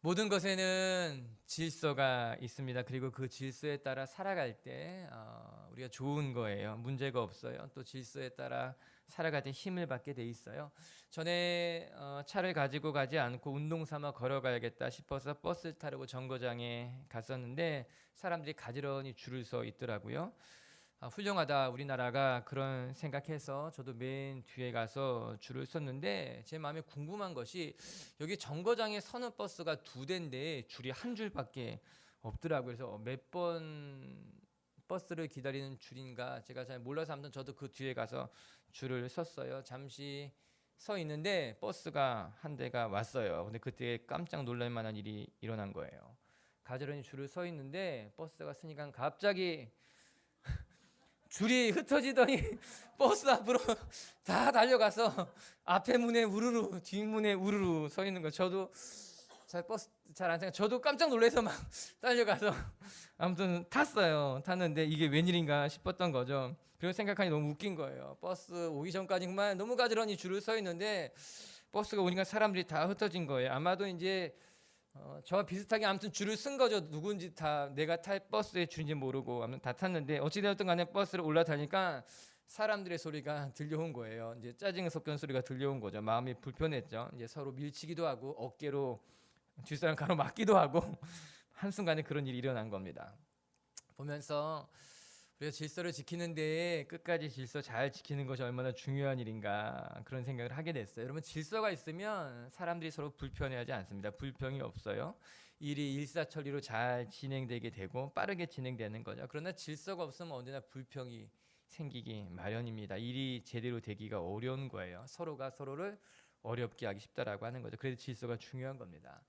모든 것에는 질서가 있습니다. 그리고 그 질서에 따라 살아갈 때 우리가 좋은 거예요. 문제가 없어요. 또 질서에 따라 살아갈 때 힘을 받게 돼 있어요. 전에 차를 가지고 가지 않고 운동 삼아 걸어가야겠다 싶어서 버스를 타려고 정거장에 갔었는데 사람들이 가지런히 줄을 서 있더라고요. 훌륭하다. 우리나라가 그런 생각해서 저도 맨 뒤에 가서 줄을 섰는데 제 마음에 궁금한 것이 여기 정거장에 서는 버스가 2대인데 줄이 한 줄밖에 없더라고요. 그래서 몇 번 버스를 기다리는 줄인가 제가 잘 몰라서 아무튼 저도 그 뒤에 가서 줄을 섰어요. 잠시 서 있는데 버스가 한 대가 왔어요. 근데 그때 깜짝 놀랄 만한 일이 일어난 거예요. 가지런히 줄을 서 있는데 버스가 쓰니까 갑자기 줄이 흩어지더니 버스 앞으로 다 달려가서 앞에 문에 우르르 뒷문에 우르르 서 있는 거. 저도 버스 잘 안 타요. 저도 깜짝 놀라서 막 달려가서 아무튼 탔는데 이게 웬일인가 싶었던 거죠. 그리고 생각하니 너무 웃긴 거예요. 버스 오기 전까지 정말 너무 가지런히 줄을 서 있는데 버스가 오니까 사람들이 다 흩어진 거예요. 아마도 이제 저와 비슷하게 아무튼 줄을 쓴 거죠. 누군지 다 내가 탈 버스의 줄인지 모르고 아무튼 다 탔는데 어찌되었든 간에 버스를 올라타니까 사람들의 소리가 들려온 거예요. 이제 짜증 섞인 소리가 들려온 거죠. 마음이 불편했죠. 이제 서로 밀치기도 하고 어깨로 뒷사람 가로막기도 하고 한순간에 그런 일이 일어난 겁니다. 보면서 우리가 질서를 지키는 데에 끝까지 질서 잘 지키는 것이 얼마나 중요한 일인가 그런 생각을 하게 됐어요. 여러분 질서가 있으면 사람들이 서로 불편해하지 않습니다. 불평이 없어요. 일이 일사천리로 잘 진행되게 되고 빠르게 진행되는 거죠. 그러나 질서가 없으면 언제나 불평이 생기기 마련입니다. 일이 제대로 되기가 어려운 거예요. 서로가 서로를 어렵게 하기 쉽다라고 하는 거죠. 그래서 질서가 중요한 겁니다.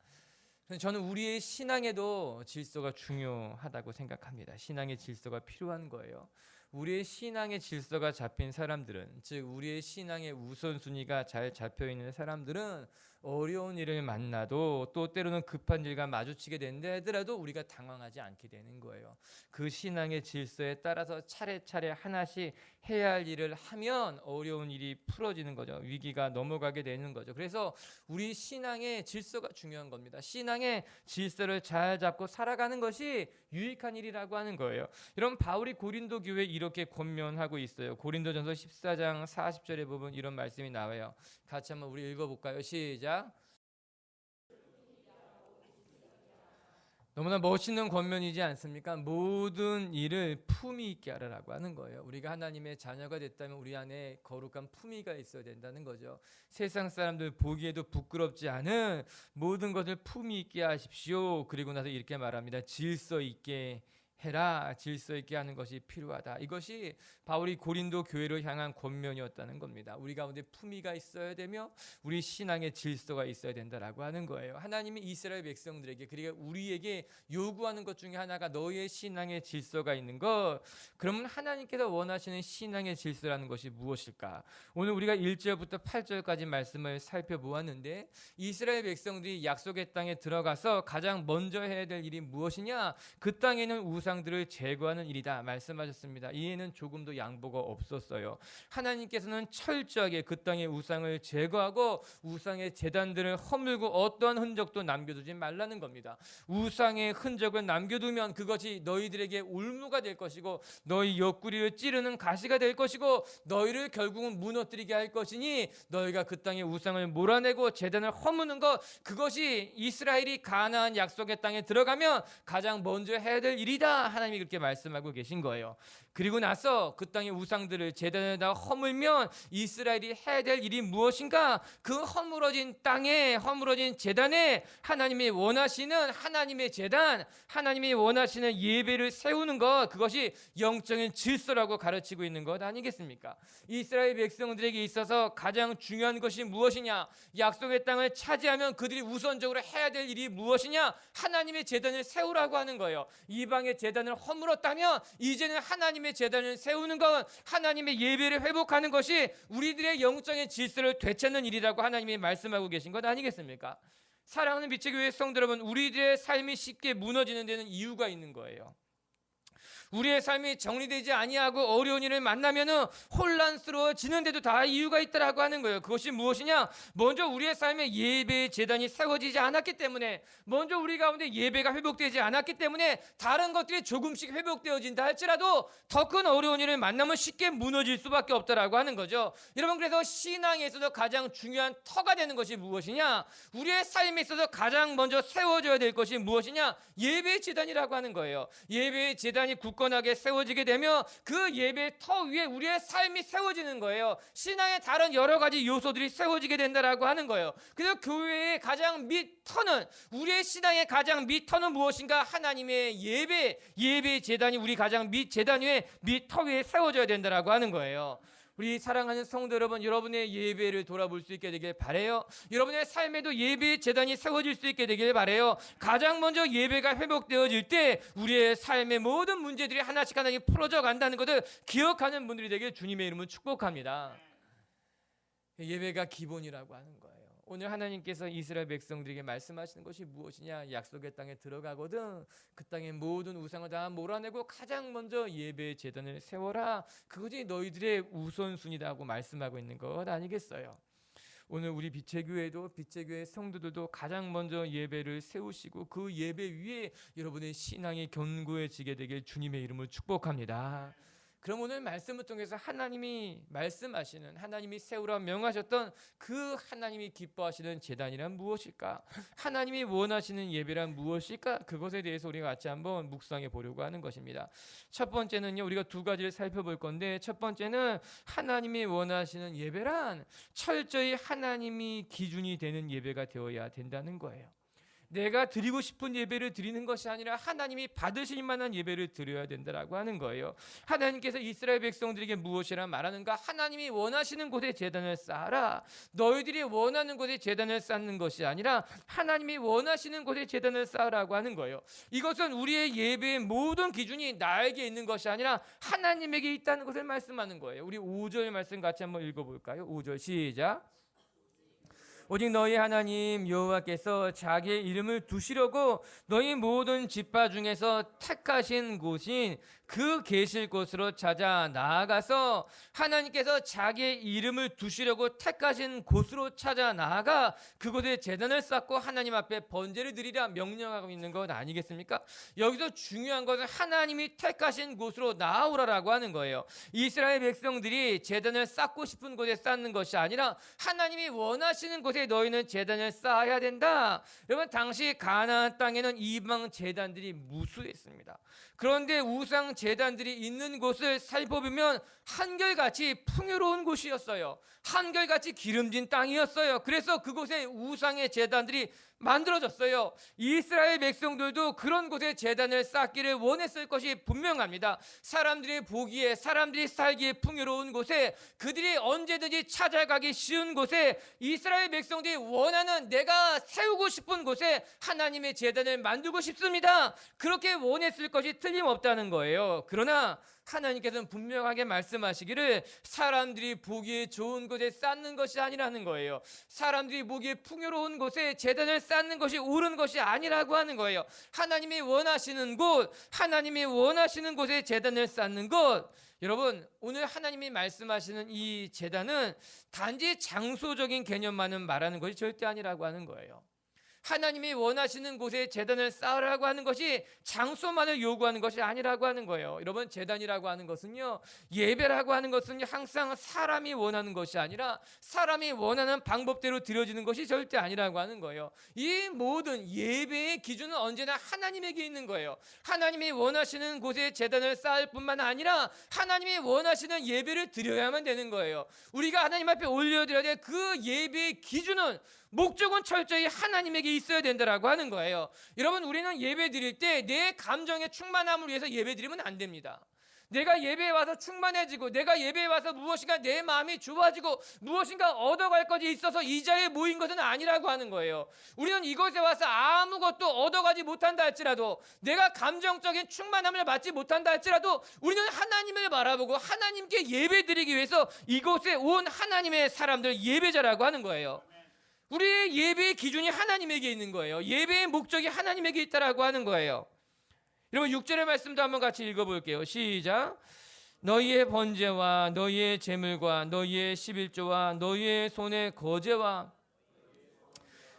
저는 우리의 신앙에도 질서가 중요하다고 생각합니다. 신앙의 질서가 필요한 거예요. 우리의 신앙의 질서가 잡힌 사람들은, 즉 우리의 신앙의 우선순위가 잘 잡혀있는 사람들은 어려운 일을 만나도 또 때로는 급한 일과 마주치게 된다 하더라도 우리가 당황하지 않게 되는 거예요. 그 신앙의 질서에 따라서 차례차례 하나씩 해야 할 일을 하면 어려운 일이 풀어지는 거죠. 위기가 넘어가게 되는 거죠. 그래서 우리 신앙의 질서가 중요한 겁니다. 신앙의 질서를 잘 잡고 살아가는 것이 유익한 일이라고 하는 거예요. 여러분 바울이 고린도 교회에 이렇게 권면하고 있어요. 고린도전서 14장 40절에 보면 이런 말씀이 나와요. 같이 한번 우리 읽어볼까요? 시작. 너무나 멋있는 권면이지 않습니까? 모든 일을 품위 있게 하라고 하는 거예요. 우리가 하나님의 자녀가 됐다면 우리 안에 거룩한 품위가 있어야 된다는 거죠. 세상 사람들 보기에도 부끄럽지 않은 모든 것을 품위 있게 하십시오. 그리고 나서 이렇게 말합니다. 질서 있게 해라. 질서 있게 하는 것이 필요하다. 이것이 바울이 고린도 교회를 향한 권면이었다는 겁니다. 우리 가운데 품위가 있어야 되며 우리 신앙의 질서가 있어야 된다라고 하는 거예요. 하나님이 이스라엘 백성들에게 그리고 우리에게 요구하는 것 중에 하나가 너희의 신앙의 질서가 있는 것. 그러면 하나님께서 원하시는 신앙의 질서라는 것이 무엇일까? 오늘 우리가 1절부터 8절까지 말씀을 살펴보았는데 이스라엘 백성들이 약속의 땅에 들어가서 가장 먼저 해야 될 일이 무엇이냐? 그 땅에는 우상들을 제거하는 일이다 말씀하셨습니다. 이에는 조금도 양보가 없었어요. 하나님께서는 철저하게 그 땅의 우상을 제거하고 우상의 제단들을 허물고 어떠한 흔적도 남겨두지 말라는 겁니다. 우상의 흔적을 남겨두면 그것이 너희들에게 울무가 될 것이고 너희 옆구리를 찌르는 가시가 될 것이고 너희를 결국은 무너뜨리게 할 것이니 너희가 그 땅의 우상을 몰아내고 제단을 허무는 것, 그것이 이스라엘이 가나안 약속의 땅에 들어가면 가장 먼저 해야 될 일이다. 하나님이 그렇게 말씀하고 계신 거예요. 그리고 나서 그 땅의 우상들을 제단에다 허물면 이스라엘이 해야 될 일이 무엇인가? 그 허물어진 땅에, 허물어진 제단에 하나님이 원하시는 하나님의 제단, 하나님이 원하시는 예배를 세우는 것, 그것이 영적인 질서라고 가르치고 있는 것 아니겠습니까? 이스라엘 백성들에게 있어서 가장 중요한 것이 무엇이냐? 약속의 땅을 차지하면 그들이 우선적으로 해야 될 일이 무엇이냐? 하나님의 제단을 세우라고 하는 거예요. 이방의 제단을 허물었다면 이제는 하나님의 제단을 세우는 것, 하나님의 예배를 회복하는 것이 우리들의 영적인 질서를 되찾는 일이라고 하나님이 말씀하고 계신 것 아니겠습니까? 사랑하는 빛의 교회 성도 여러분, 우리들의 삶이 쉽게 무너지는 데는 이유가 있는 거예요. 우리의 삶이 정리되지 아니하고 어려운 일을 만나면은 혼란스러워지는데도 다 이유가 있다라고 하는 거예요. 그것이 무엇이냐? 먼저 우리의 삶에 예배의 제단이 세워지지 않았기 때문에, 먼저 우리 가운데 예배가 회복되지 않았기 때문에 다른 것들이 조금씩 회복되어진다 할지라도 더 큰 어려운 일을 만나면 쉽게 무너질 수밖에 없다라고 하는 거죠. 여러분, 그래서 신앙에 있어서 가장 중요한 터가 되는 것이 무엇이냐? 우리의 삶에 있어서 가장 먼저 세워져야 될 것이 무엇이냐? 예배의 제단이라고 하는 거예요. 예배의 제단이 굳건하게 세워지게 되면 그 예배의 터 위에 우리의 삶이 세워지는 거예요. 신앙의 다른 여러 가지 요소들이 세워지게 된다라고 하는 거예요. 그래서 교회의 가장 밑터는, 우리의 신앙의 가장 밑터는 무엇인가? 하나님의 예배의 제단이 우리 가장 밑 제단 위에, 밑터 위에 세워져야 된다라고 하는 거예요. 우리 사랑하는 성도 여러분, 여러분의 예배를 돌아볼 수 있게 되길 바라요. 여러분의 삶에도 예배의 제단이 세워질 수 있게 되길 바라요. 가장 먼저 예배가 회복되어질 때 우리의 삶의 모든 문제들이 하나씩 풀어져 간다는 것을 기억하는 분들이 되길 주님의 이름으로 축복합니다. 예배가 기본이라고 하는 거예요. 오늘 하나님께서 이스라엘 백성들에게 말씀하시는 것이 무엇이냐? 약속의 땅에 들어가거든 그 땅의 모든 우상을 다 몰아내고 가장 먼저 예배의 제단을 세워라. 그것이 너희들의 우선순위라고 말씀하고 있는 것 아니겠어요? 오늘 우리 빛의 교회도, 빛의 교회 성도들도 가장 먼저 예배를 세우시고 그 예배 위에 여러분의 신앙이 견고해지게 되길 주님의 이름을 축복합니다. 그럼 오늘 말씀을 통해서 하나님이 말씀하시는, 하나님이 세우라 명하셨던 그 하나님이 기뻐하시는 제단이란 무엇일까? 하나님이 원하시는 예배란 무엇일까? 그것에 대해서 우리가 같이 한번 묵상해 보려고 하는 것입니다. 첫 번째는요, 우리가 두 가지를 살펴볼 건데, 첫 번째는 하나님이 원하시는 예배란 철저히 하나님이 기준이 되는 예배가 되어야 된다는 거예요. 내가 드리고 싶은 예배를 드리는 것이 아니라 하나님이 받으실 만한 예배를 드려야 된다라고 하는 거예요. 하나님께서 이스라엘 백성들에게 무엇이라 말하는가? 하나님이 원하시는 곳에 제단을 쌓아라. 너희들이 원하는 곳에 제단을 쌓는 것이 아니라 하나님이 원하시는 곳에 제단을 쌓으라고 하는 거예요. 이것은 우리의 예배의 모든 기준이 나에게 있는 것이 아니라 하나님에게 있다는 것을 말씀하는 거예요. 우리 5절 말씀 같이 한번 읽어볼까요? 5절 시작. 오직 너희 하나님 여호와께서 자기의 이름을 두시려고 너희 모든 지파 중에서 택하신 곳인 그 계실 곳으로 찾아 나아가서, 하나님께서 자기의 이름을 두시려고 택하신 곳으로 찾아 나아가 그곳에 제단을 쌓고 하나님 앞에 번제를 드리라 명령하고 있는 것 아니겠습니까? 여기서 중요한 것은 하나님이 택하신 곳으로 나아오라라고 하는 거예요. 이스라엘 백성들이 제단을 쌓고 싶은 곳에 쌓는 것이 아니라 하나님이 원하시는 곳에 너희는 제단을 쌓아야 된다. 여러분, 당시 가나안 땅에는 이방 제단들이 무수했습니다. 그런데 우상 제단들이 있는 곳을 살펴보면 한결같이 풍요로운 곳이었어요. 한결같이 기름진 땅이었어요. 그래서 그곳에 우상의 제단들이 만들어졌어요. 이스라엘 백성들도 그런 곳에 제단을 쌓기를 원했을 것이 분명합니다. 사람들이 보기에, 사람들이 살기에 풍요로운 곳에, 그들이 언제든지 찾아가기 쉬운 곳에, 이스라엘 백성들이 원하는, 내가 세우고 싶은 곳에 하나님의 제단을 만들고 싶습니다. 그렇게 원했을 것이 틀림없다는 거예요. 그러나 하나님께서는 분명하게 말씀하시기를 사람들이 보기에 좋은 곳에 쌓는 것이 아니라는 거예요. 사람들이 보기에 풍요로운 곳에 제단을 쌓는 것이 옳은 것이 아니라고 하는 거예요. 하나님이 원하시는 곳, 하나님이 원하시는 곳에 제단을 쌓는 것. 여러분, 오늘 하나님이 말씀하시는 이 제단은 단지 장소적인 개념만은 말하는 것이 절대 아니라고 하는 거예요. 하나님이 원하시는 곳에 제단을 쌓으라고 하는 것이 장소만을 요구하는 것이 아니라고 하는 거예요. 여러분, 제단이라고 하는 것은요, 예배라고 하는 것은 항상 사람이 원하는 것이 아니라 사람이 원하는 방법대로 드려지는 것이 절대 아니라고 하는 거예요. 이 모든 예배의 기준은 언제나 하나님에게 있는 거예요. 하나님이 원하시는 곳에 제단을 쌓을 뿐만 아니라 하나님이 원하시는 예배를 드려야만 되는 거예요. 우리가 하나님 앞에 올려드려야 될 그 예배의 기준은, 목적은 철저히 하나님에게 있어야 된다라고 하는 거예요. 여러분, 우리는 예배 드릴 때 내 감정의 충만함을 위해서 예배 드리면 안 됩니다. 내가 예배에 와서 충만해지고, 내가 예배에 와서 무엇인가 내 마음이 좋아지고 무엇인가 얻어갈 것이 있어서 이 자리에 모인 것은 아니라고 하는 거예요. 우리는 이곳에 와서 아무것도 얻어가지 못한다 할지라도, 내가 감정적인 충만함을 받지 못한다 할지라도 우리는 하나님을 바라보고 하나님께 예배 드리기 위해서 이곳에 온 하나님의 사람들, 예배자라고 하는 거예요. 우리의 예배의 기준이 하나님에게 있는 거예요. 예배의 목적이 하나님에게 있다라고 하는 거예요. 여러분 6절의 말씀도 한번 같이 읽어볼게요. 시작. 너희의 번제와 너희의 제물과 너희의 11조와 너희의 손의 거제와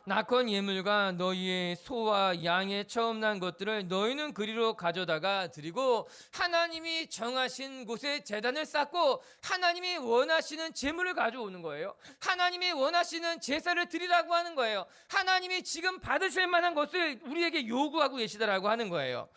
낙헌 예물과 너희의 소와 양의 처음 난 것들을 너희는 그리로 가져다가 드리고, 하나님이 정하신 곳에 제단을 쌓고 하나님이 원하시는 제물을 가져오는 거예요. 하나님이 원하시는 제사를 드리라고 하는 거예요. 하나님이 지금 받으실 만한 것을 우리에게 요구하고 계시다라고 하는 거예요.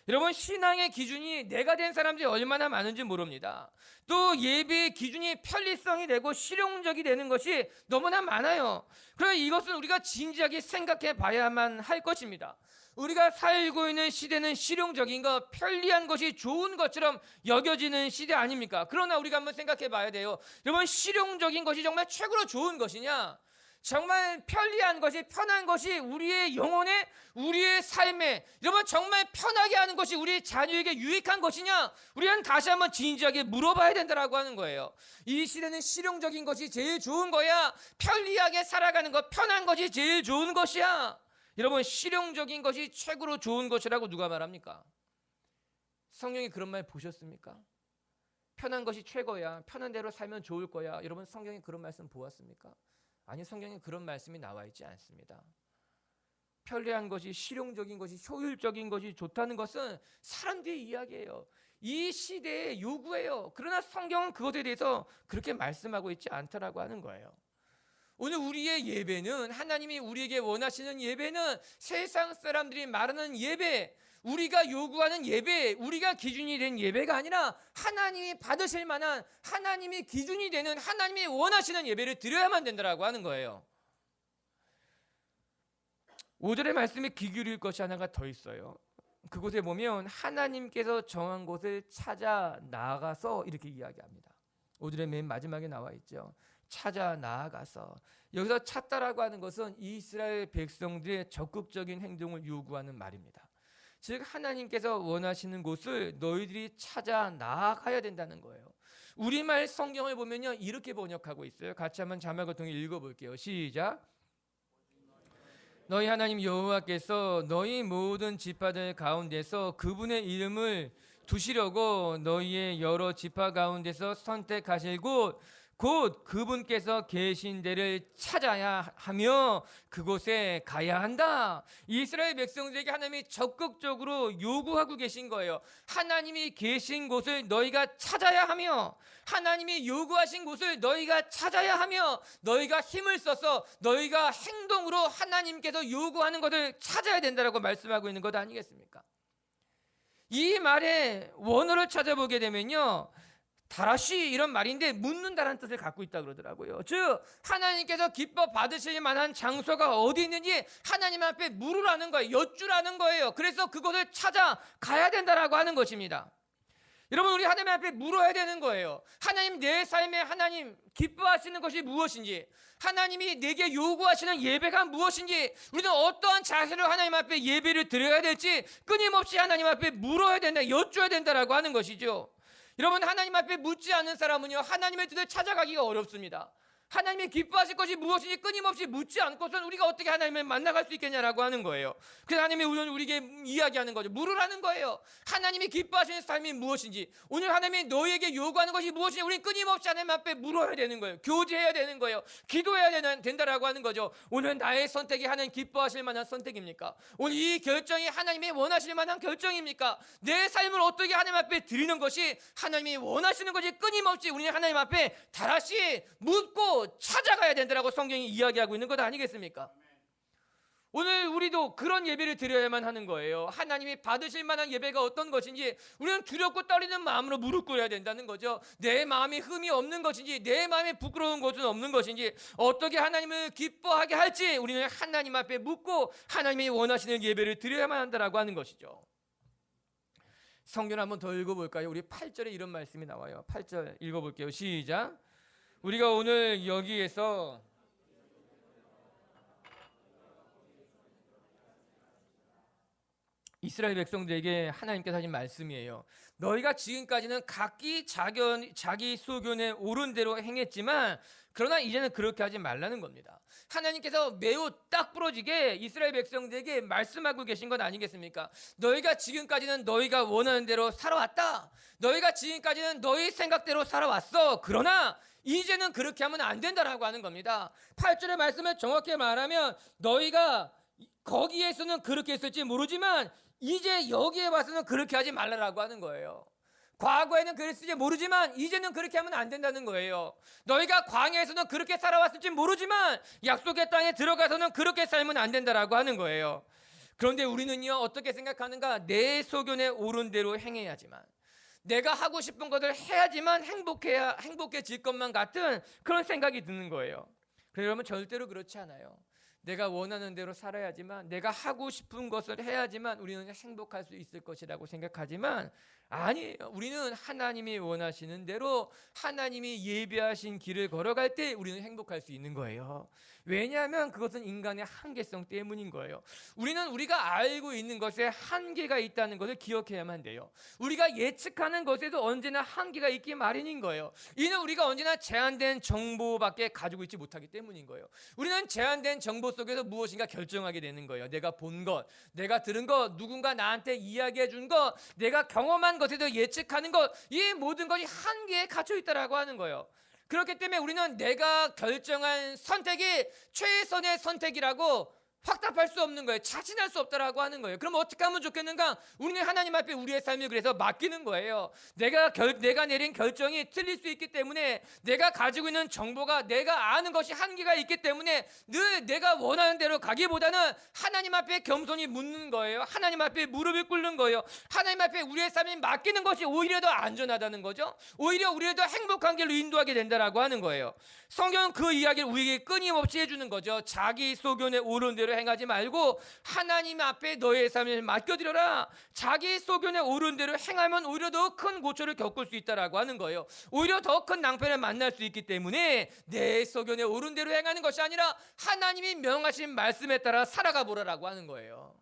여러분, 신앙의 기준이 내가 된 사람들이 얼마나 많은지 모릅니다. 또 예배의 기준이 편리성이 되고 실용적이 되는 것이 너무나 많아요. 그러나 이것은 우리가 진지하게 생각해 봐야만 할 것입니다. 우리가 살고 있는 시대는 실용적인 것, 편리한 것이 좋은 것처럼 여겨지는 시대 아닙니까? 그러나 우리가 한번 생각해 봐야 돼요. 여러분, 실용적인 것이 정말 최고로 좋은 것이냐? 정말 편리한 것이, 편한 것이 우리의 영혼에, 우리의 삶에, 여러분 정말 편하게 하는 것이 우리 자녀에게 유익한 것이냐? 우리는 다시 한번 진지하게 물어봐야 된다라고 하는 거예요. 이 시대는 실용적인 것이 제일 좋은 거야? 편리하게 살아가는 것, 편한 것이 제일 좋은 것이야? 여러분, 실용적인 것이 최고로 좋은 것이라고 누가 말합니까? 성경에 그런 말 보셨습니까? 편한 것이 최고야, 편한 대로 살면 좋을 거야. 여러분, 성경에 그런 말씀 보았습니까? 아니, 성경에 그런 말씀이 나와 있지 않습니다. 편리한 것이, 실용적인 것이, 효율적인 것이 좋다는 것은 사람들의 이야기예요. 이 시대의 요구예요. 그러나 성경은 그것에 대해서 그렇게 말씀하고 있지 않다라고 하는 거예요. 오늘 우리의 예배는, 하나님이 우리에게 원하시는 예배는 세상 사람들이 말하는 예배, 우리가 요구하는 예배, 우리가 기준이 된 예배가 아니라 하나님이 받으실 만한, 하나님이 기준이 되는, 하나님이 원하시는 예배를 드려야만 된다라고 하는 거예요. 5절의 말씀에 귀 기울일 것이 하나가 더 있어요. 그곳에 보면 하나님께서 정한 곳을 찾아 나아가서 이렇게 이야기합니다. 5절의 맨 마지막에 나와 있죠. 찾아 나아가서. 여기서 찾다라고 하는 것은 이스라엘 백성들의 적극적인 행동을 요구하는 말입니다. 즉, 하나님께서 원하시는 곳을 너희들이 찾아 나아가야 된다는 거예요. 우리말 성경을 보면요, 이렇게 번역하고 있어요. 같이 한번 자막을 통해 읽어볼게요. 시작. 너희 하나님 여호와께서 너희 모든 지파들 가운데서 그분의 이름을 두시려고 너희의 여러 지파 가운데서 선택하실 곳, 곧 그분께서 계신 데를 찾아야 하며 그곳에 가야 한다. 이스라엘 백성들에게 하나님이 적극적으로 요구하고 계신 거예요. 하나님이 계신 곳을 너희가 찾아야 하며, 하나님이 요구하신 곳을 너희가 찾아야 하며, 너희가 힘을 써서 너희가 행동으로 하나님께서 요구하는 것을 찾아야 된다라고 말씀하고 있는 것 아니겠습니까? 이 말의 원어를 찾아보게 되면요, 다라시 이런 말인데 묻는다라는 뜻을 갖고 있다 그러더라고요. 즉, 하나님께서 기뻐 받으실 만한 장소가 어디 있는지 하나님 앞에 물으라는 거예요. 여쭈라는 거예요. 그래서 그것을 찾아가야 된다라고 하는 것입니다. 여러분, 우리 하나님 앞에 물어야 되는 거예요. 하나님, 내 삶에 하나님 기뻐하시는 것이 무엇인지, 하나님이 내게 요구하시는 예배가 무엇인지, 우리는 어떠한 자세로 하나님 앞에 예배를 드려야 될지 끊임없이 하나님 앞에 물어야 된다, 여쭈어야 된다라고 하는 것이죠. 여러분, 하나님 앞에 묻지 않는 사람은요, 하나님의 뜻을 찾아가기가 어렵습니다. 하나님이 기뻐하실 것이 무엇인지 끊임없이 묻지 않고선 우리가 어떻게 하나님을 만나갈 수 있겠냐라고 하는 거예요. 그래서 하나님이 오늘 우리에게 이야기하는 거죠. 물으라는 거예요. 하나님이 기뻐하시는 삶이 무엇인지, 오늘 하나님이 너희에게 요구하는 것이 무엇인지 우리는 끊임없이 하나님 앞에 물어야 되는 거예요. 교제해야 되는 거예요. 기도해야 된다라고 하는 거죠. 오늘 나의 선택이 하나님 기뻐하실 만한 선택입니까? 오늘 이 결정이 하나님이 원하실 만한 결정입니까? 내 삶을 어떻게 하나님 앞에 드리는 것이 하나님이 원하시는 것이 끊임없이 우리는 하나님 앞에 다시 묻고 찾아가야 된다라고 성경이 이야기하고 있는 것 아니겠습니까? 오늘 우리도 그런 예배를 드려야만 하는 거예요. 하나님이 받으실 만한 예배가 어떤 것인지 우리는 두렵고 떨리는 마음으로 무릎 꿇어야 된다는 거죠. 내 마음에 흠이 없는 것인지, 내 마음에 부끄러운 것은 없는 것인지, 어떻게 하나님을 기뻐하게 할지 우리는 하나님 앞에 묻고 하나님이 원하시는 예배를 드려야만 한다라고 하는 것이죠. 성경 한번 더 읽어볼까요? 우리 8절에 이런 말씀이 나와요. 8절 읽어볼게요. 시작. 우리가 오늘 여기에서 이스라엘 백성들에게 하나님께서 하신 말씀이에요. 너희가 지금까지는 각기 자기 소견에 옳은 대로 행했지만 그러나 이제는 그렇게 하지 말라는 겁니다. 하나님께서 매우 딱 부러지게 이스라엘 백성들에게 말씀하고 계신 것 아니겠습니까? 너희가 지금까지는 너희가 원하는 대로 살아왔다. 너희가 지금까지는 너희 생각대로 살아왔어. 그러나 이제는 그렇게 하면 안 된다라고 하는 겁니다. 8절의 말씀을 정확히 말하면 너희가 거기에서는 그렇게 했을지 모르지만 이제 여기에 와서는 그렇게 하지 말라라고 하는 거예요. 과거에는 그랬을지 모르지만 이제는 그렇게 하면 안 된다는 거예요. 너희가 광야에서는 그렇게 살아왔을지 모르지만 약속의 땅에 들어가서는 그렇게 살면 안 된다라고 하는 거예요. 그런데 우리는요, 어떻게 생각하는가? 내 소견에 옳은 대로 행해야지만, 내가 하고 싶은 것을 해야지만 행복해질 것만 같은 그런 생각이 드는 거예요. 그래서 여러분, 절대로 그렇지 않아요. 내가 원하는 대로 살아야지만, 내가 하고 싶은 것을 해야지만 우리는 행복할 수 있을 것이라고 생각하지만 아니에요. 우리는 하나님이 원하시는 대로 하나님이 예비하신 길을 걸어갈 때 우리는 행복할 수 있는 거예요. 왜냐하면 그것은 인간의 한계성 때문인 거예요. 우리는 우리가 알고 있는 것에 한계가 있다는 것을 기억해야만 돼요. 우리가 예측하는 것에도 언제나 한계가 있기 마련인 거예요. 이는 우리가 언제나 제한된 정보밖에 가지고 있지 못하기 때문인 거예요. 우리는 제한된 정보 속에서 무엇인가 결정하게 되는 거예요. 내가 본 것, 내가 들은 것, 누군가 나한테 이야기해 준 것, 내가 경험한 것에도 예측하는 것, 이 모든 것이 한계에 갇혀 있다라고 하는 거예요. 그렇기 때문에 우리는 내가 결정한 선택이 최선의 선택이라고 확답할 수 없는 거예요. 자신할 수 없다라고 하는 거예요. 그럼 어떻게 하면 좋겠는가? 우리는 하나님 앞에 우리의 삶을 그래서 맡기는 거예요. 내가 내린 결정이 틀릴 수 있기 때문에, 내가 가지고 있는 정보가, 내가 아는 것이 한계가 있기 때문에 늘 내가 원하는 대로 가기보다는 하나님 앞에 겸손히 묻는 거예요. 하나님 앞에 무릎을 꿇는 거예요. 하나님 앞에 우리의 삶을 맡기는 것이 오히려 더 안전하다는 거죠. 오히려 우리를 더 행복한 길로 인도하게 된다라고 하는 거예요. 성경은 그 이야기를 우리에게 끊임없이 해주는 거죠. 자기 소견에 옳은 대로 행하지 말고 하나님 앞에 너의 삶을 맡겨드려라. 자기 소견에 옳은 대로 행하면 오히려 더 큰 고초를 겪을 수 있다라고 하는 거예요. 오히려 더 큰 낭패를 만날 수 있기 때문에 내 소견에 옳은 대로 행하는 것이 아니라 하나님이 명하신 말씀에 따라 살아가 보라라고 하는 거예요.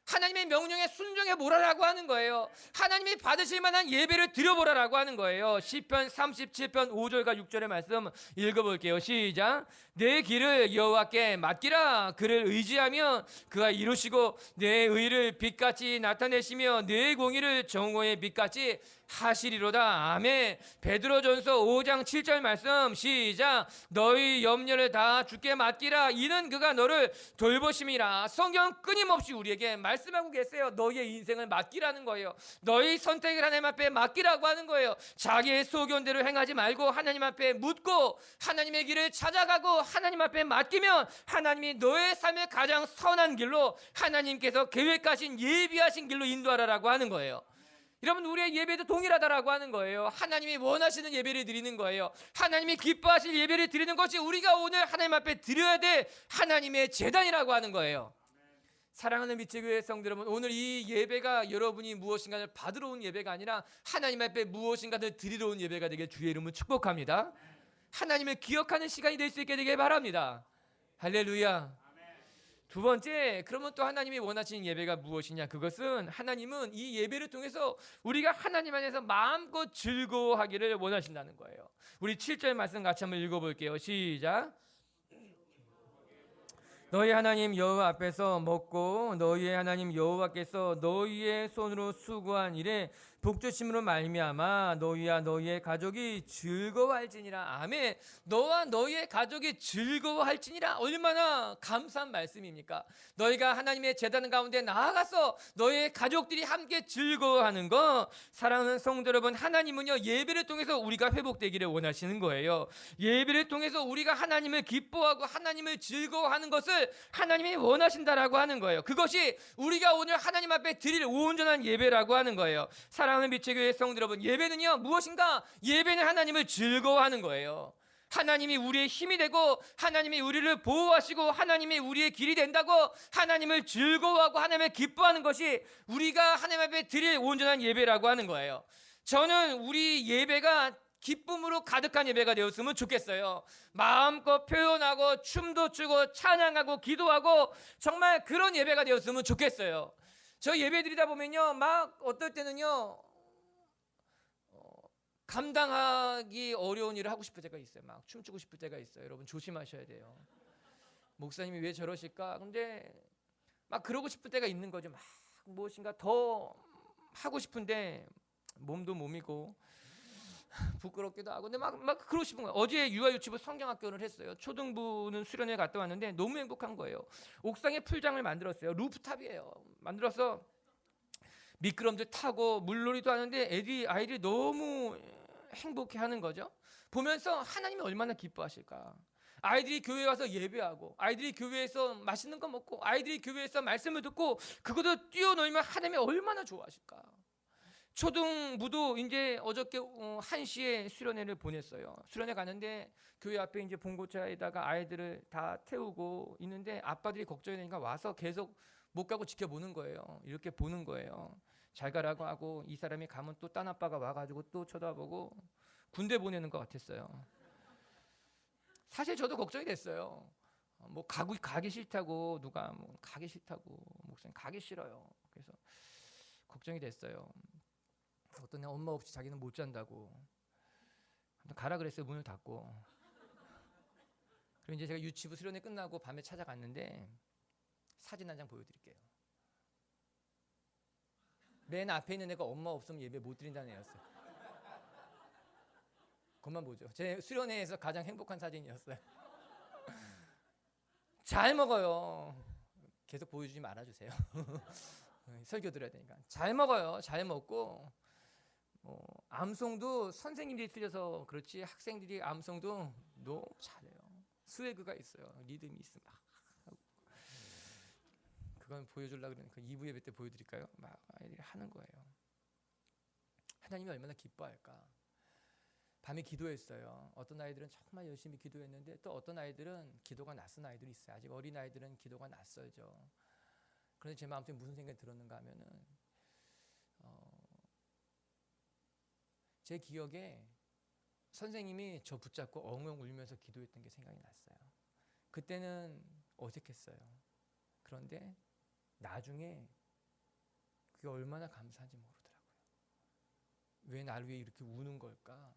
하나님의 명령에 순종해 보라라고 하는 거예요. 하나님이 받으실 만한 예배를 드려보라라고 하는 거예요. 시편 37편 5절과 6절의 말씀 읽어볼게요. 시작. 내 길을 여호와께 맡기라. 그를 의지하며 그가 이루시고 내 의를 빛같이 나타내시며 내 공의를 정오의 빛같이 하시리로다. 아멘. 베드로전서 5장 7절 말씀 시작. 너희 염려를 다 주께 맡기라. 이는 그가 너를 돌보심이라. 성경 끊임없이 우리에게 말씀하고 계세요. 너희의 인생을 맡기라는 거예요. 너희 선택을 하나님 앞에 맡기라고 하는 거예요. 자기의 소견대로 행하지 말고 하나님 앞에 묻고 하나님의 길을 찾아가고 하나님 앞에 맡기면 하나님이 너의 삶의 가장 선한 길로, 하나님께서 계획하신 예비하신 길로 인도하라라고 하는 거예요. 여러분, 우리의 예배도 동일하다라고 하는 거예요. 하나님이 원하시는 예배를 드리는 거예요. 하나님이 기뻐하실 예배를 드리는 것이 우리가 오늘 하나님 앞에 드려야 될 하나님의 제단이라고 하는 거예요. 사랑하는 미치교회 성도 여러분, 오늘 이 예배가 여러분이 무엇인가를 받으러 온 예배가 아니라 하나님 앞에 무엇인가를 드리러 온 예배가 되게 주의 이름을 축복합니다. 하나님을 기억하는 시간이 될 수 있게 되길 바랍니다. 할렐루야. 두 번째, 그러면 또 하나님이 원하시는 예배가 무엇이냐? 그것은 하나님은 이 예배를 통해서 우리가 하나님 안에서 마음껏 즐거워하기를 원하신다는 거예요. 우리 7절 말씀 같이 한번 읽어볼게요. 시작. 너희 하나님 여호와 앞에서 먹고 너희의 하나님 여호와께서 너희의 손으로 수고한 일에 복주심으로 말미암아 너희와 너희의 가족이 즐거워할지니라. 아멘. 너와 너희의 가족이 즐거워할지니라. 얼마나 감사한 말씀입니까? 너희가 하나님의 제단 가운데 나아가서 너희의 가족들이 함께 즐거워하는 것. 사랑하는 성도 여러분, 하나님은요, 예배를 통해서 우리가 회복되기를 원하시는 거예요. 예배를 통해서 우리가 하나님을 기뻐하고 하나님을 즐거워하는 것을 하나님이 원하신다라고 하는 거예요. 그것이 우리가 오늘 하나님 앞에 드릴 온전한 예배라고 하는 거예요. 사랑하는 미치교회 성도 여러분, 예배는요 무엇인가? 예배는 하나님을 즐거워하는 거예요. 하나님이 우리의 힘이 되고 하나님이 우리를 보호하시고 하나님이 우리의 길이 된다고 하나님을 즐거워하고 하나님을 기뻐하는 것이 우리가 하나님 앞에 드릴 온전한 예배라고 하는 거예요. 저는 우리 예배가 기쁨으로 가득한 예배가 되었으면 좋겠어요. 마음껏 표현하고 춤도 추고 찬양하고 기도하고 정말 그런 예배가 되었으면 좋겠어요. 저 예배 드리다 보면요, 막 어떨 때는요 감당하기 어려운 일을 하고 싶을 때가 있어요. 막 춤추고 싶을 때가 있어요. 여러분 조심하셔야 돼요. 목사님이 왜 저러실까? 근데 막 그러고 싶을 때가 있는 거죠. 막 무엇인가 더 하고 싶은데 몸도 몸이고 부끄럽기도 하고, 근데 막 그러고 싶은 거예요. 어제 유아유치부 성경학교를 했어요. 초등부는 수련회 갔다 왔는데 너무 행복한 거예요. 옥상에 풀장을 만들었어요. 루프탑이에요. 만들어서 미끄럼틀 타고 물놀이도 하는데 아이들이 너무 행복해하는 거죠. 보면서 하나님이 얼마나 기뻐하실까. 아이들이 교회에 와서 예배하고, 아이들이 교회에서 맛있는 거 먹고, 아이들이 교회에서 말씀을 듣고 그것도 뛰어놀면 하나님이 얼마나 좋아하실까. 초등부도 이제 어저께 1시에 수련회를 보냈어요. 수련회 가는데 교회 앞에 이제 봉고차에다가 아이들을 다 태우고 있는데 아빠들이 걱정이 되니까 와서 계속 못 가고 지켜보는 거예요. 이렇게 보는 거예요. 잘 가라고 하고, 이 사람이 가면 또 딴 아빠가 와가지고 또 쳐다보고, 군대 보내는 것 같았어요. 사실 저도 걱정이 됐어요. 뭐 가기 싫다고, 누가 뭐 가기 싫다고, 목사님 가기 싫어요. 그래서 걱정이 됐어요. 어떤 애 엄마 없이 자기는 못 잔다고 가라 그랬어요. 문을 닫고. 그리고 이제 제가 유치부 수련회 끝나고 밤에 찾아갔는데 사진 한 장 보여드릴게요. 맨 앞에 있는 애가 엄마 없으면 예배 못 드린다는 애였어요. 그것만 보죠. 제 수련회에서 가장 행복한 사진이었어요. 잘 먹어요. 계속 보여주지 말아주세요. 설교 들어야 되니까. 잘 먹어요. 잘 먹고, 암송도 선생님들이 틀려서 그렇지 학생들이 암송도 너무 잘해요. 스웨그가 있어요. 리듬이 있어. 막 그건 보여주려고 그러니까 2부 예배 때 보여드릴까요? 막 아이들이 하는 거예요. 하나님이 얼마나 기뻐할까. 밤에 기도했어요. 어떤 아이들은 정말 열심히 기도했는데 또 어떤 아이들은 기도가 낯선 아이들이 있어요. 아직 어린 아이들은 기도가 낯설죠. 그런데 제 마음속에 무슨 생각이 들었는가 하면은 제 기억에 선생님이 저 붙잡고 엉엉 울면서 기도했던 게 생각이 났어요. 그때는 어색했어요. 그런데 나중에 그게 얼마나 감사한지 모르더라고요. 왜 날 위해 이렇게 우는 걸까?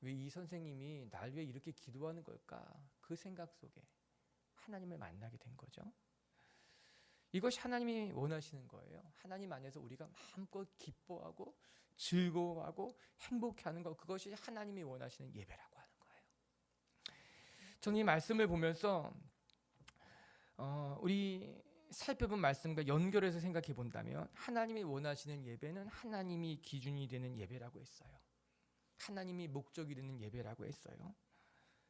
왜 이 선생님이 날 위해 이렇게 기도하는 걸까? 그 생각 속에 하나님을 만나게 된 거죠. 이것이 하나님이 원하시는 거예요. 하나님 안에서 우리가 마음껏 기뻐하고 즐거워하고 행복해하는 것, 그것이 하나님이 원하시는 예배라고 하는 거예요. 저는 이 말씀을 보면서 우리 살펴본 말씀과 연결해서 생각해 본다면 하나님이 원하시는 예배는 하나님이 기준이 되는 예배라고 했어요. 하나님이 목적이 되는 예배라고 했어요.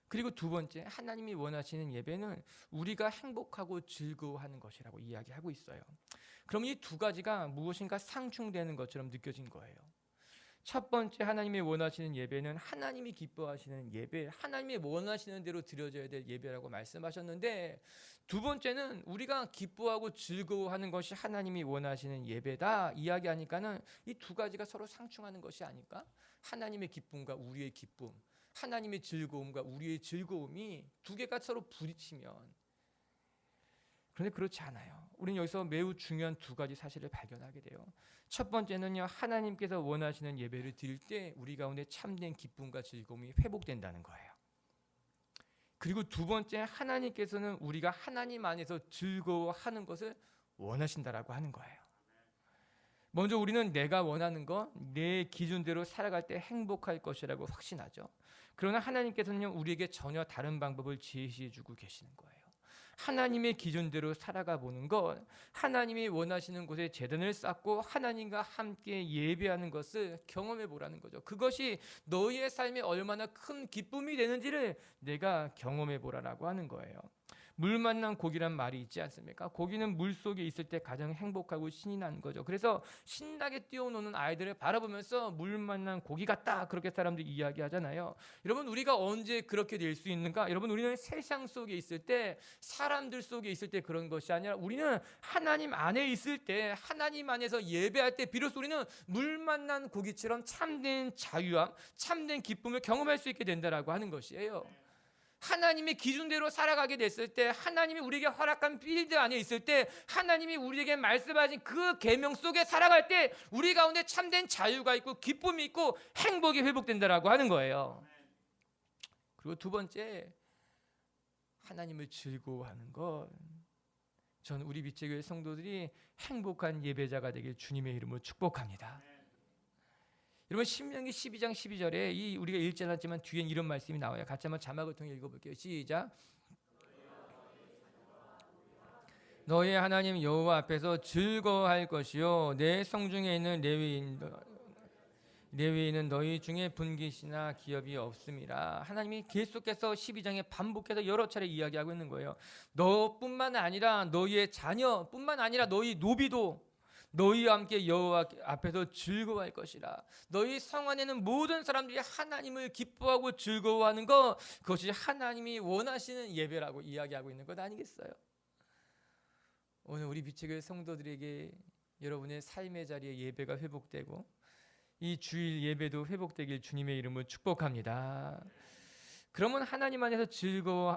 그리고 두 번째, 하나님이 원하시는 예배는 우리가 행복하고 즐거워하는 것이라고 이야기하고 있어요. 그럼 이 두 가지가 무엇인가 상충되는 것처럼 느껴진 거예요. 첫 번째, 하나님이 원하시는 예배는 하나님이 기뻐하시는 예배, 하나님이 원하시는 대로 드려져야 될 예배라고 말씀하셨는데, 두 번째는 우리가 기뻐하고 즐거워하는 것이 하나님이 원하시는 예배다 이야기하니까는 이 두 가지가 서로 상충하는 것이 아닐까? 하나님의 기쁨과 우리의 기쁨, 하나님의 즐거움과 우리의 즐거움이 두 개가 서로 부딪히면, 그런데 그렇지 않아요. 우리는 여기서 매우 중요한 두 가지 사실을 발견하게 돼요. 첫 번째는요, 하나님께서 원하시는 예배를 드릴 때 우리 가운데 참된 기쁨과 즐거움이 회복된다는 거예요. 그리고 두 번째, 하나님께서는 우리가 하나님 안에서 즐거워하는 것을 원하신다라고 하는 거예요. 먼저 우리는 내가 원하는 것, 내 기준대로 살아갈 때 행복할 것이라고 확신하죠. 그러나 하나님께서는 우리에게 전혀 다른 방법을 제시해 주고 계시는 거예요. 하나님의 기준대로 살아가 보는 것, 하나님이 원하시는 곳에 제단을 쌓고 하나님과 함께 예배하는 것을 경험해 보라는 거죠. 그것이 너희의 삶에 얼마나 큰 기쁨이 되는지를 내가 경험해 보라라고 하는 거예요. 물 만난 고기란 말이 있지 않습니까? 고기는 물 속에 있을 때 가장 행복하고 신이 나는 거죠. 그래서 신나게 뛰어노는 아이들을 바라보면서 물 만난 고기 같다, 그렇게 사람들이 이야기하잖아요. 여러분, 우리가 언제 그렇게 될 수 있는가? 여러분, 우리는 세상 속에 있을 때, 사람들 속에 있을 때 그런 것이 아니라 우리는 하나님 안에 있을 때, 하나님 안에서 예배할 때 비로소 우리는 물 만난 고기처럼 참된 자유함, 참된 기쁨을 경험할 수 있게 된다라고 하는 것이에요. 하나님의 기준대로 살아가게 됐을 때, 하나님이 우리에게 허락한 필드 안에 있을 때, 하나님이 우리에게 말씀하신 그 계명 속에 살아갈 때 우리 가운데 참된 자유가 있고 기쁨이 있고 행복이 회복된다라고 하는 거예요. 그리고 두 번째, 하나님을 즐거워하는 것. 저는 우리 빛의 교회 성도들이 행복한 예배자가 되길 주님의 이름으로 축복합니다. 여러분, 신명기 12장 12절에 우리가 읽지 않았지만 뒤엔 이런 말씀이 나와요. 같이 한번 자막을 통해 읽어볼게요. 시작. 너희 하나님 여호와 앞에서 즐거워할 것이요 내 성중에 있는 레위인은 너희 중에 분깃이나 기업이 없음이라. 하나님이 계속해서 12장에 반복해서 여러 차례 이야기하고 있는 거예요. 너뿐만 아니라 너희의 자녀뿐만 아니라 너희 노비도 너희와 함께 여호와 앞에서 즐거워할 것이라. 너희 성 안에는 모든 사람들이 하나님을 기뻐하고 즐거워하는 것, 그것이 하나님이 원하시는 예배라고 이야기하고 있는 것 아니겠어요? 오늘 우리 빛의 교회 성도들에게 여러분의 삶의 자리에 예배가 회복되고 이 주일 예배도 회복되길 주님의 이름으로 축복합니다. 그러면 하나님 안에서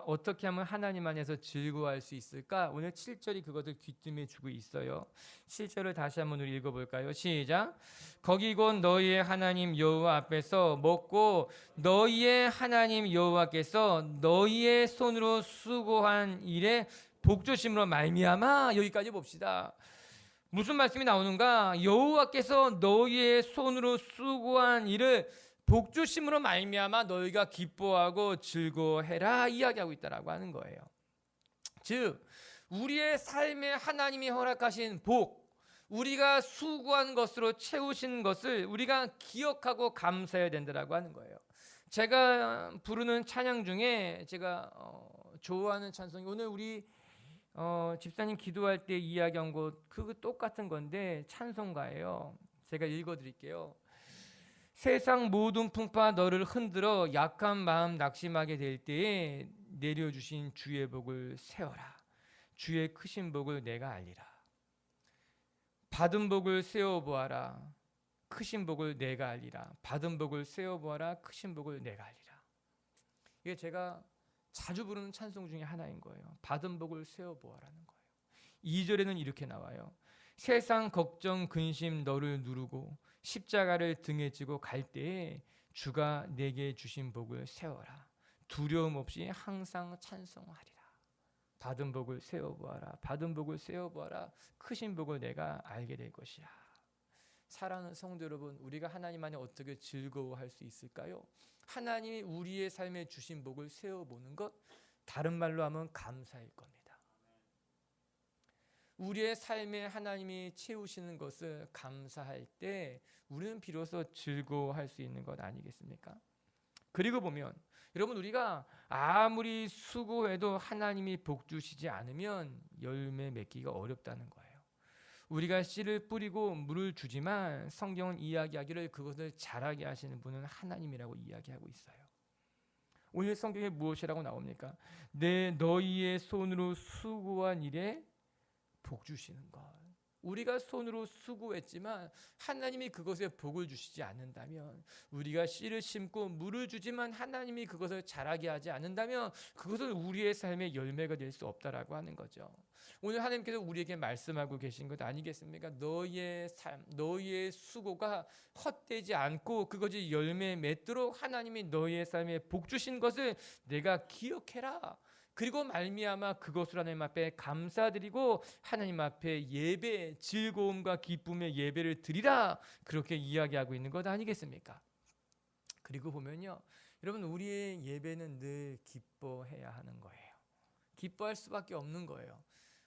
어떻게 하면 하나님 안에서 즐거워할 수 있을까? 오늘 7절이 그것을 귀뜸해 주고 있어요. 7절을 다시 한번 우리 읽어볼까요? 시작. 거기 곧 너희의 하나님 여호와 앞에서 먹고 너희의 하나님 여호와께서 너희의 손으로 수고한 일에 복주심으로 말미암아. 여기까지 봅시다. 무슨 말씀이 나오는가? 여호와께서 너희의 손으로 수고한 일을 복주심으로 말미암아 너희가 기뻐하고 즐거워해라 이야기하고 있다라고 하는 거예요. 즉 우리의 삶에 하나님이 허락하신 복, 우리가 수고한 것으로 채우신 것을 우리가 기억하고 감사해야 된다라고 하는 거예요. 제가 부르는 찬양 중에 제가 좋아하는 찬송이 오늘 우리 집사님 기도할 때 이야기한 것 그거 똑같은 건데 찬송가예요. 제가 읽어드릴게요. 세상 모든 풍파 너를 흔들어 약한 마음 낙심하게 될 때에 내려주신 주의 복을 세워라. 주의 크신 복을 내가 알리라. 받은 복을 세워보아라. 크신 복을 내가 알리라. 받은 복을 세워보아라. 크신 복을 내가 알리라. 이게 제가 자주 부르는 찬송 중에 하나인 거예요. 받은 복을 세워보아라는 거예요. 2절에는 이렇게 나와요. 세상 걱정 근심 너를 누르고 십자가를 등에 지고 갈 때에 주가 내게 주신 복을 세워라. 두려움 없이 항상 찬송하리라. 받은 복을 세워보아라. 받은 복을 세워보아라. 크신 복을 내가 알게 될 것이야. 사랑하는 성도 여러분, 우리가 하나님 안에 어떻게 즐거워할 수 있을까요? 하나님이 우리의 삶에 주신 복을 세워보는 것, 다른 말로 하면 감사일 겁니다. 우리의 삶에 하나님이 채우시는 것을 감사할 때 우리는 비로소 즐거워할 수 있는 것 아니겠습니까? 그리고 보면 여러분, 우리가 아무리 수고해도 하나님이 복 주시지 않으면 열매 맺기가 어렵다는 거예요. 우리가 씨를 뿌리고 물을 주지만 성경은 이야기하기를 그것을 자라게 하시는 분은 하나님이라고 이야기하고 있어요. 오늘 성경에 무엇이라고 나옵니까? 너희의 손으로 수고한 일에 복 주시는 것. 우리가 손으로 수고했지만 하나님이 그것에 복을 주시지 않는다면, 우리가 씨를 심고 물을 주지만 하나님이 그것을 자라게 하지 않는다면 그것은 우리의 삶의 열매가 될 수 없다라고 하는 거죠. 오늘 하나님께서 우리에게 말씀하고 계신 것 아니겠습니까? 너희의 삶, 너희의 수고가 헛되지 않고 그것이 열매 맺도록 하나님이 너희의 삶에 복 주신 것을 내가 기억해라. 그리고 말미암아 그것을 하나님 앞에 감사드리고 하나님 앞에 예배, 즐거움과 기쁨의 예배를 드리라. 그렇게 이야기하고 있는 것 아니겠습니까? 그리고 보면요, 여러분, 우리의 예배는 늘 기뻐해야 하는 거예요. 기뻐할 수밖에 없는 거예요.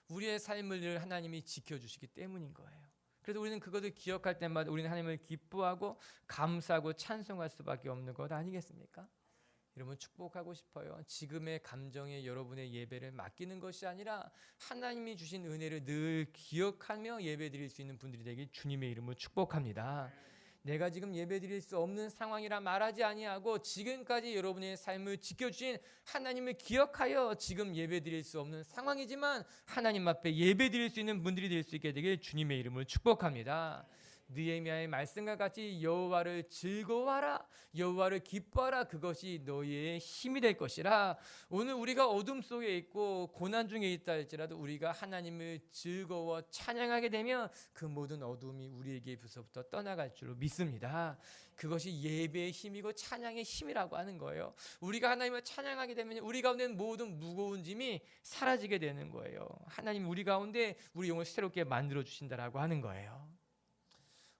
우리의 삶을 늘 하나님이 지켜주시기 때문인 거예요. 그래서 우리는 그것을 기억할 때마다 우리는 하나님을 기뻐하고 감사하고 찬송할 수밖에 없는 것 아니겠습니까? 여러분, 축복하고 싶어요. 지금의 감정에 여러분의 예배를 맡기는 것이 아니라 하나님이 주신 은혜를 늘 기억하며 예배드릴 수 있는 분들이 되길 주님의 이름으로 축복합니다. 내가 지금 예배드릴 수 없는 상황이라 말하지 아니하고 지금까지 여러분의 삶을 지켜주신 하나님을 기억하여 지금 예배드릴 수 없는 상황이지만 하나님 앞에 예배드릴 수 있는 분들이 될 수 있게 되길 주님의 이름으로 축복합니다. 느헤미야의 말씀과 같이 여호와를 즐거워하라, 여호와를 기뻐하라. 그것이 너희의 힘이 될 것이라. 오늘 우리가 어둠 속에 있고 고난 중에 있다 할지라도 우리가 하나님을 즐거워 찬양하게 되면 그 모든 어둠이 우리에게서부터 떠나갈 줄로 믿습니다. 그것이 예배의 힘이고 찬양의 힘이라고 하는 거예요. 우리가 하나님을 찬양하게 되면 우리 가운데 있는 모든 무거운 짐이 사라지게 되는 거예요. 하나님 우리 가운데 우리 영을 새롭게 만들어 주신다라고 하는 거예요.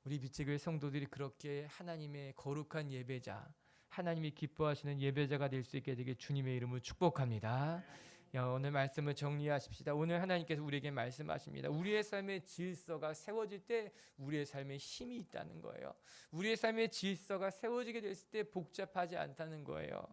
우리 빛의 교회 성도들이 그렇게 하나님의 거룩한 예배자, 하나님이 기뻐하시는 예배자가 될 수 있게 되길 주님의 이름으로 축복합니다. 오늘 말씀을 정리하십시다. 오늘 하나님께서 우리에게 말씀하십니다. 우리의 삶의 질서가 세워질 때 우리의 삶에 힘이 있다는 거예요. 우리의 삶의 질서가 세워지게 됐을 때 복잡하지 않다는 거예요.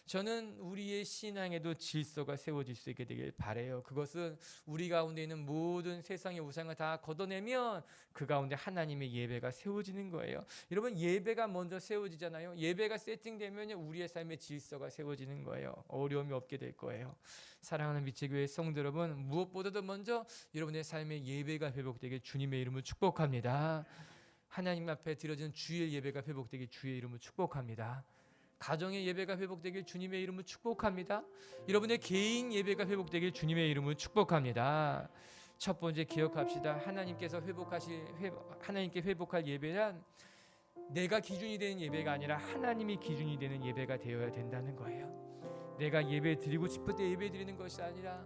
저는 우리의 신앙에도 질서가 세워질 수 있게 되길 바라요. 그것은 우리 가운데 있는 모든 세상의 우상을 다 걷어내면 그 가운데 하나님의 예배가 세워지는 거예요. 여러분, 예배가 먼저 세워지잖아요. 예배가 세팅되면 우리의 삶의 질서가 세워지는 거예요. 어려움이 없게 될 거예요. 사랑하는 빛의 교회 성도 여러분, 무엇보다도 먼저 여러분의 삶의 예배가 회복되길 주님의 이름으로 축복합니다. 하나님 앞에 드려진 주일 예배가 회복되길 주의 이름으로 축복합니다. 가정의 예배가 회복되길 주님의 이름으로 축복합니다. 여러분의 개인 예배가 회복되길 주님의 이름으로 축복합니다. 첫 번째 기억합시다. 하나님께 회복할 예배란 내가 기준이 되는 예배가 아니라 하나님이 기준이 되는 예배가 되어야 된다는 거예요. 내가 예배 드리고 싶을 때 예배 드리는 것이 아니라,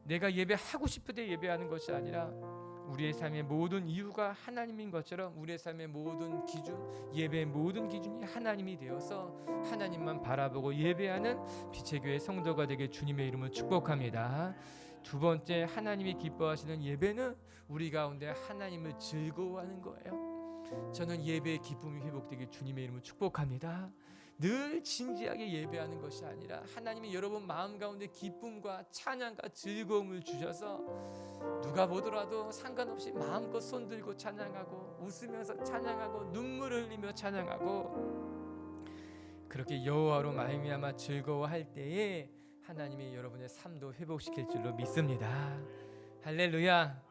내가 예배하고 싶을 때 예배하는 것이 아니라, 우리의 삶의 모든 이유가 하나님인 것처럼 우리의 삶의 모든 기준, 예배의 모든 기준이 하나님이 되어서 하나님만 바라보고 예배하는 빛의 교회 성도가 되게 주님의 이름을 축복합니다. 두 번째, 하나님이 기뻐하시는 예배는 우리 가운데 하나님을 즐거워하는 거예요. 저는 예배의 기쁨이 회복되길 주님의 이름을 축복합니다. 늘 진지하게 예배하는 것이 아니라 하나님이 여러분 마음 가운데 기쁨과 찬양과 즐거움을 주셔서 누가 보더라도 상관없이 마음껏 손들고 찬양하고 웃으면서 찬양하고 눈물 흘리며 찬양하고 그렇게 여호와로 말미암아 즐거워할 때에 하나님이 여러분의 삶도 회복시킬 줄로 믿습니다. 할렐루야.